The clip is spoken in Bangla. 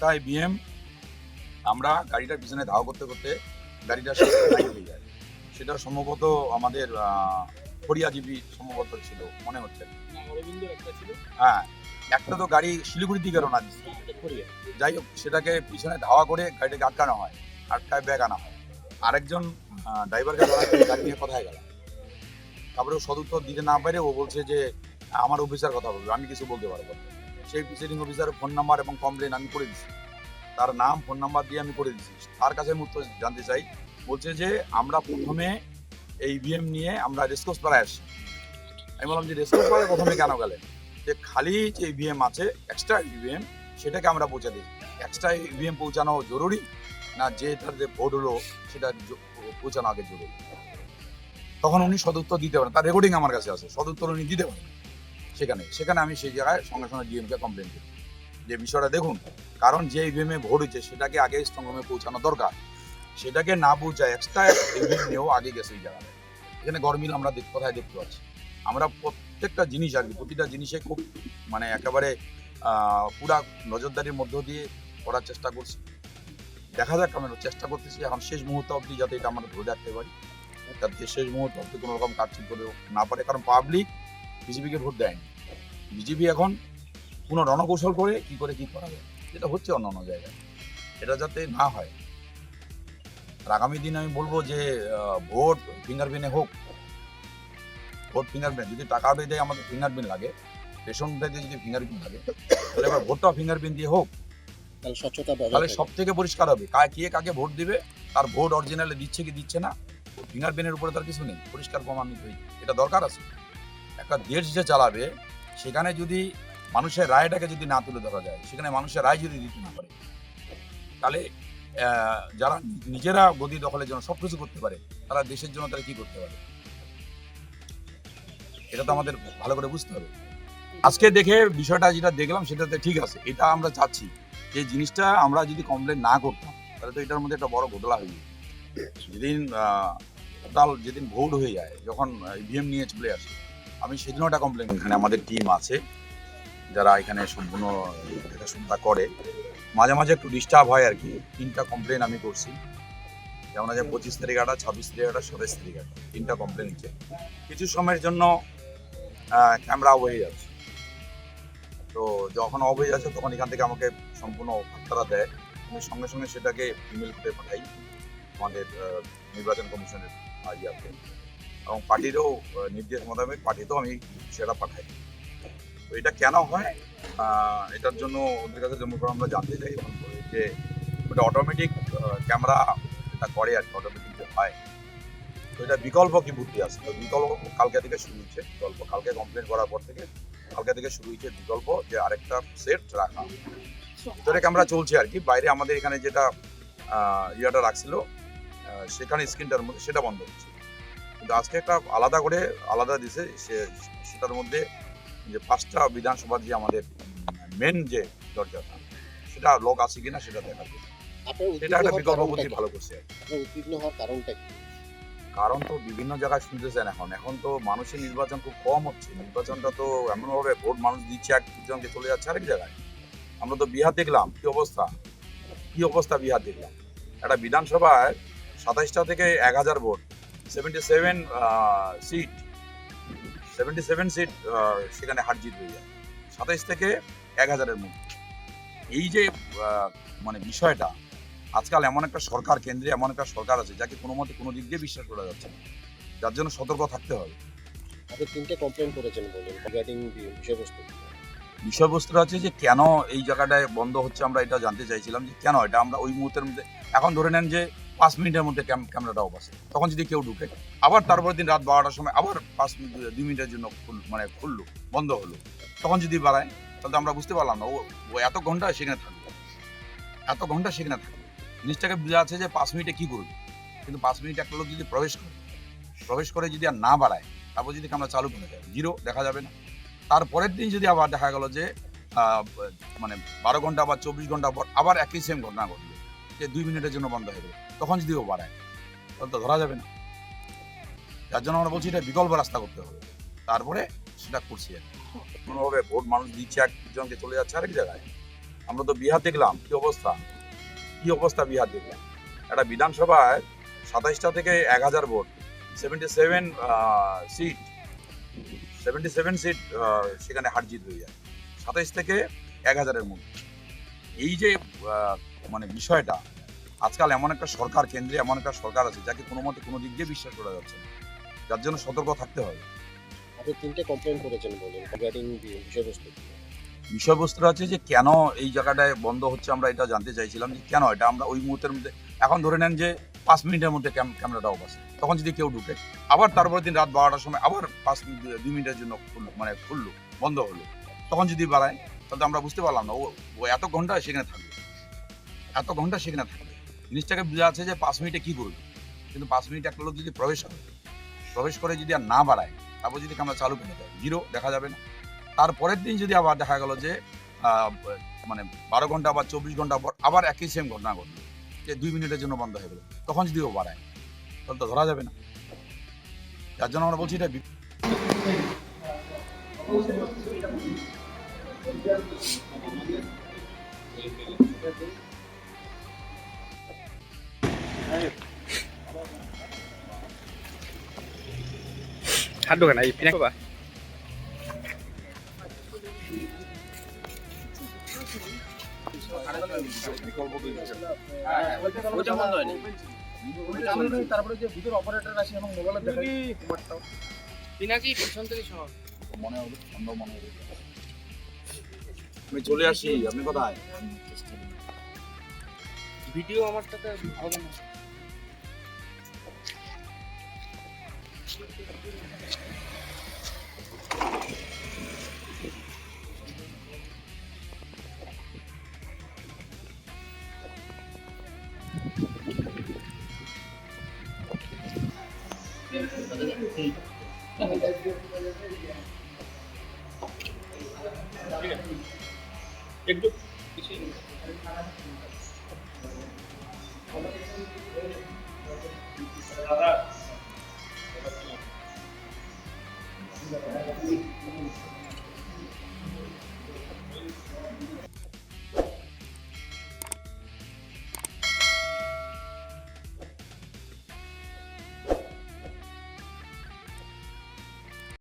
একটাই বিএম, আমরা গাড়িটার পিছনে ধাওয়া করতে করতে গাড়িটা লাইন হয়ে যায়। সেটা সম্ভবত আমাদের ফরিয়াজীবী সম্ভবত ছিল মনে হচ্ছে। হ্যাঁ, একটা তো গাড়ি শিলিগুড়ির দিকে রওনা দিচ্ছে। যাই হোক, সেটাকে পিছনে ধাওয়া করে গাড়িটাকে আটকানো হয়, আটকায় ব্যাগ আনা হয়। আরেকজন ড্রাইভারকে ধরা করে গাড়ি নিয়ে কোথায় গেল। তারপরে ও সদুত্তর দিতে না পারে ও বলছে যে আমার অফিসার কথা বলবে, আমি কিছু বলতে পারবো না। সেই প্রিসাইডিং অফিসারের ফোন নাম্বার এবং কমপ্লেন আমি করে দিচ্ছি, তার নাম ফোন নাম্বার দিয়ে আমি করে দিচ্ছি। তার কাছে আমি উত্তর জানতে চাই। বলছে যে আমরা প্রথমে এই ইভিএম নিয়ে আমরা রেসকোর্স পাড়ায় আসি। আমি বললাম যে রেসকোর্স পাড়ায় প্রথমে কেন গেলেন? যে খালি যে ইভিএম আছে এক্সট্রা ইভিএম সেটাকে আমরা পৌঁছে দিই। এক্সট্রা ইভিএম পৌঁছানো জরুরি না যেটার যে ভোট হলো সেটা পৌঁছানো আগে জরুরি? তখন উনি সদুত্তর দিতে পারেন, তার রেকর্ডিং আমার কাছে আছে, সদুত্তর উনি দিতে পারেন। সেখানে আমি সেই জায়গায় সঙ্গে সঙ্গে ডিএমকে কমপ্লেন করি যে বিষয়টা দেখুন, কারণ যে ইভিএমে ভোট হয়েছে সেটাকে আগে স্ট্রংরুমে পৌঁছানো দরকার, সেটাকে না পৌঁছায় এক্সট্রা ইভিএম নিয়েও আগে গেছে এই জায়গায়। এখানে গরমিল আমরা কোথায় দেখতে পাচ্ছি? আমরা প্রত্যেকটা জিনিস আর কি, প্রতিটা জিনিসে খুব মানে একেবারে পুরা নজরদারির মধ্য দিয়ে করার চেষ্টা করছি। দেখা যাক, আমরা চেষ্টা করতেছি এখন শেষ মুহূর্ত অবধি যাতে এটা আমরা ধরে রাখতে পারি, যাতে শেষ মুহূর্ত অবধি কোনো রকম কাটছুট করে না পারে। কারণ পাবলিক বিজেপিকে ভোট দেয়নি, বিজেপি এখন কোনো রণকৌশল করে কি করা যায়, যেটা হচ্ছে অন্য জায়গায়, এটা যাতে না হয়। আর আগামী দিন আমি বলবো যে ভোট ফিঙ্গারপ্রিন্টে হোক, ভোট ফিঙ্গারপ্রিন্ট যদি টাকা দেয় আমাদের ফিঙ্গারপ্রিন্ট লাগে, রেশনটা দিয়ে যদি ফিঙ্গারপ্রিন্ট লাগে, তাহলে এবার ভোটটাও ফিঙ্গারপ্রিন্ট দিয়ে হোক, তাহলে স্বচ্ছতা, তাহলে সব থেকে পরিষ্কার হবে কে কাকে ভোট দিবে, তার ভোট অরিজিনালে দিচ্ছে কি দিচ্ছে না, ফিঙ্গারপ্রিন্টের উপরে তার কিছু নেই, পরিষ্কার প্রমাণিত হই এটা দরকার আছে। একটা দেশ যে চালাবে সেখানে যদি মানুষের রায়টাকে যদি না তুলে ধরা যায়, সেখানে মানুষের রায় যদি দিতে না পারে, তাহলে যারা নিজেরা গদি দখলের জন্য সবকিছু করতে পারে, তারা দেশের জন্য তারা কি করতে পারে, এটা তো আমাদের ভালো করে বুঝতে হবে। আজকে দেখে বিষয়টা যেটা দেখলাম সেটাতে ঠিক আছে, এটা আমরা চাচ্ছি যে জিনিসটা আমরা যদি কমপ্লেন না করতাম তাহলে তো এটার মধ্যে একটা বড় ঘটনা হয়ে যেত। যেদিন ভোট হয়ে যায়, যখন ইভিএম নিয়ে চলে আসে, আমি সেদিনও একটা কমপ্লেন, এখানে আমাদের টিম আছে যারা এখানে সম্পূর্ণ দেখাশোনা করে, মাঝে মাঝে একটু ডিস্টার্ব হয় আর কি। 3টা কমপ্লেন আমি করছি, যেমন আছে 25 তারিখ একটা, 26 তারিখ একটা, 27 তারিখ একটা, 3টা কমপ্লেন হচ্ছে। কিছু সময়ের জন্য ক্যামেরা অফ হয়ে যাচ্ছে, তো যখন অফ হয়ে যাচ্ছে তখন এখান থেকে আমাকে সম্পূর্ণ বার্তা দেয়, আমি সঙ্গে সঙ্গে সেটাকে ইমেল করে পাঠাই আমাদের নির্বাচন কমিশনের ইয়াতে, এবং পার্টিরও নির্দেশ মোতাবেক পার্টিতেও আমি সেটা পাঠাই। তো এটা কেন হয়, এটার জন্য ওদের কাছে যেমন আমরা জানতে চাই যে ওটা অটোমেটিক ক্যামেরা এটা করে আর কি, অটোমেটিক যে হয়, তো এটা বিকল্প কি বুদ্ধি আছে? তো বিকল্প কালকে থেকে শুরু হয়েছে, বিকল্প কালকে কমপ্লেন করার পর থেকে কালকে থেকে শুরু হয়েছে বিকল্প, যে আরেকটা সেট রাখা ভিতরে ক্যামেরা চলছে আর কি, বাইরে আমাদের এখানে যেটা ইয়াটা রাখছিল সেখানে স্ক্রিনটার মধ্যে সেটা বন্ধ হচ্ছে। কিন্তু আজকে একটা আলাদা দিছে, সেটার মধ্যে যে 5টা বিধানসভার যে আমাদের মেন যে দরজাটা সেটা লক আছে কিনা সেটা দেখার জন্য, এটা একটা বিকল্প বুদ্ধি ভালো করছে। উদ্বিগ্ন হওয়ার কারণটা কি? কারণ তো বিভিন্ন জায়গায় শুনতেছেন, এখন তো মানুষের নির্বাচন খুব কম হচ্ছে, নির্বাচনটা তো এমনভাবে ভোট মানুষ দিচ্ছে একজনকে, চলে যাচ্ছে আরেক জায়গায়। আমরা তো বিহার দেখলাম কি অবস্থা বিহার দেখলাম, একটা বিধানসভায় 27টা থেকে 1000 ভোট, 77 সিট সেখানে হার জিত হয়ে যায় 27 থেকে 1000-এর মধ্যে। এই যে মানে বিষয়টা, আজকাল এমন একটা সরকার, কেন্দ্রে এমন একটা সরকার আছে যাকে কোনো মতে কোনো দিক দিয়ে বিশ্বাস করা যাচ্ছে না, যার জন্য সতর্ক থাকতে হবে। আপনি 3টে কমপ্লেন করেছেন বলেন, রিগার্ডিং বিষয়বস্তুটা হচ্ছে যে কেন এই জায়গাটায় বন্ধ হচ্ছে, আমরা এটা জানতে চাইছিলাম যে কেন এটা। আমরা ওই মুহূর্তের মধ্যে, এখন ধরে নেন যে 5 মিনিটের মধ্যে ক্যামেরাটা অফ আছে, তখন যদি কেউ ঢুকে, আবার তারপরের দিন রাত 12টার সময় আবার 2 মিনিটের জন্য খুললো, বন্ধ হলো, তখন যদি বাড়ায়, তাহলে আমরা বুঝতে পারলাম না ও এত ঘন্টা সেখানে থাকবে, জিনিসটাকে বোঝা আছে যে 5 মিনিটে কি করবে। কিন্তু 5 মিনিট একটা লোক যদি প্রবেশ করে যদি আর না বাড়ায়, তারপর যদি ক্যামেরা চালু করে দেয়, জিরো দেখা যাবে না। তারপরের দিন যদি আবার দেখা গেল যে মানে 12 ঘন্টা বা 24 ঘন্টা পর আবার একই সেম ঘটনা ঘটলো, যে 2 মিনিটের জন্য বন্ধ হয়ে গেল, তখন যদি ও বাড়ায় তাহলে তো ধরা যাবে না। যার জন্য আমরা বলছি এটা বিকল্প রাস্তা করতে হবে, তারপরে সেটা করছি আর কোনোভাবে ভোট মানুষ দিচ্ছে একজনকে, চলে যাচ্ছে আরেক জায়গায়, আমরা তো বিহার দেখলাম কি অবস্থা বিহার দেখলাম। একটা বিধানসভায় 27টা থেকে 1000 ভোট, 77 সিট সেখানে হার জিত হয়ে যায় 27 থেকে 1000-এর মধ্যে। এই যে মানে বিষয়টা, আজকাল এমন একটা সরকার, কেন্দ্রে এমন একটা সরকার আছে যাকে কোনো মতে কোনো দিক দিয়ে বিশ্বাস করা যাচ্ছে না, যার জন্য সতর্ক থাকতে হবে। আপনি 3টে কমপ্লেন করেছেন বলেন রিগার্ডিং বিষয়বস্তু। বিষয়বস্তুটা হচ্ছে যে কেন এই জায়গাটায় বন্ধ হচ্ছে, আমরা এটা জানতে চাইছিলাম যে কেন এটা। আমরা ওই মুহূর্তের মধ্যে, এখন ধরে নেন যে 5 মিনিটের মধ্যে ক্যামেরাটা অফ আছে, তখন যদি কেউ ঢুকে, আবার তারপরের দিন রাত 12টার সময় আবার 2 মিনিটের জন্য খুললো, বন্ধ হলো, তখন যদি বাড়ায়, তাহলে তো আমরা বুঝতে পারলাম না ও এত ঘন্টা সেখানে থাকবে, জিনিসটাকে বোঝা যাচ্ছে যে 5 মিনিটে কি করবে। কিন্তু 5 মিনিট একটা লোক যদি প্রবেশ করে যদি আর না বাড়ায়, তারপর যদি ক্যামেরা চালু করে দেয়, জিরো, দেখা যাবে না। তারপরের দিন যদি আবার দেখা গেল যে মানে 12 ঘন্টা বা 24 ঘন্টা পর আবার একই সেম ঘটনা ঘটলো, যে 2 মিনিটের জন্য বন্ধ হয়ে গেল, তখন যদি ও বাড়ায়, তাহলে তো ধরা যাবে না। যার জন্য আমরা বলছি এটা হাত ঢোকে না এই পিনা বাবা। তারপরে যে ভিতর অপারেটর আছে এবং মোবাইলে দেখাই কুমারটাও পিনাকি পিছন থেকে সব মনে হবে, সন্দেহ মনে হবে। আমি চলে আসি, আপনি কোথায়? ভিডিও আমারটাতে হবে না। একটু